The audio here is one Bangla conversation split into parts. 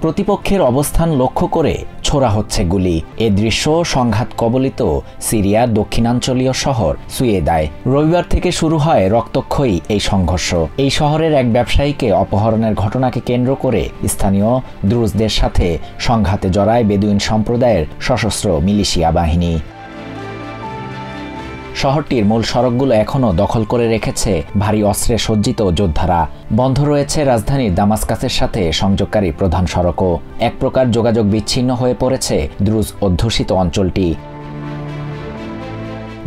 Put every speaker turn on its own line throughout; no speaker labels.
প্রতিপক্ষের অবস্থান লক্ষ্য করে ছোড়া হচ্ছে গুলি। এ দৃশ্য সংঘাত কবলিত সিরিয়ার দক্ষিণাঞ্চলীয় শহর সুয়েদায় রবিবার থেকে শুরু হয় রক্তক্ষয়ী এই সংঘর্ষ। এই শহরের এক ব্যবসায়ীকে অপহরণের ঘটনাকে কেন্দ্র করে স্থানীয় দ্রুজদের সাথে সংঘাতে জড়ায় বেদুইন সম্প্রদায়ের সশস্ত্র মিলিশিয়া বাহিনী। শহরটির মূল সড়কগুলো এখনও দখল করে রেখেছে ভারী অস্ত্রে সজ্জিত যোদ্ধারা। বন্ধ রয়েছে রাজধানীর দামাস্কাসের সাথে সংযোগকারী প্রধান সড়কও। এক প্রকার যোগাযোগ বিচ্ছিন্ন হয়ে পড়েছে দ্রুজ অধ্যুষিত অঞ্চলটি।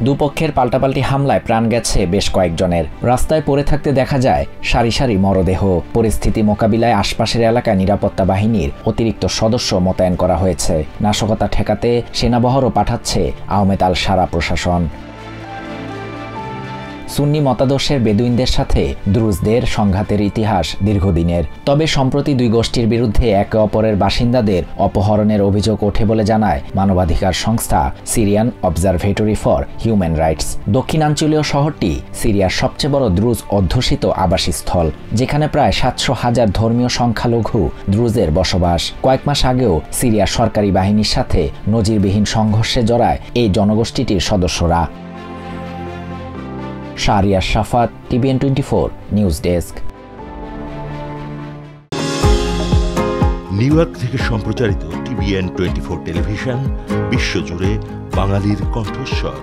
দুপক্ষের পাল্টাপাল্টি হামলায় প্রাণ গেছে বেশ কয়েকজনের। রাস্তায় পড়ে থাকতে দেখা যায় সারি সারি মরদেহ। পরিস্থিতি মোকাবিলায় আশপাশের এলাকায় নিরাপত্তা বাহিনীর অতিরিক্ত সদস্য মোতায়েন করা হয়েছে। নাশকতা ঠেকাতে সেনাবহরও পাঠাচ্ছে আহমেদ আল সারা প্রশাসন। সুন্নি মতাদর্শের বেদুইনদের সাথে দ্রুজদের সংঘাতের ইতিহাস দীর্ঘদিনের। তবে সম্প্রতি দুই গোষ্ঠীর বিরুদ্ধে একে অপরের বাসিন্দাদের অপহরণের অভিযোগ ওঠে বলে জানায় মানবাধিকার সংস্থা Syrian observatory for human rights. দক্ষিণাঞ্চলীয় শহরটি সিরিয়ার সবচেয়ে বড় দ্রুজ অধ্যুষিত আবাসস্থল, যেখানে প্রায় 700,000 ধর্মীয় সংখ্যালঘু দ্রুজের বসবাস। কয়েক মাস আগেও সিরিয়ার সরকারি বাহিনীর সাথে নজিরবিহীন সংঘর্ষে জড়ায় এই জনগোষ্ঠীটির সদস্যরা। শাহরিয়ার শাফাত, TVN 24 news desk.
New York থেকে সম্প্রচারিত TVN 24 টেলিভিশন বিশ্বজুড়ে বাঙালির কণ্ঠস্বর।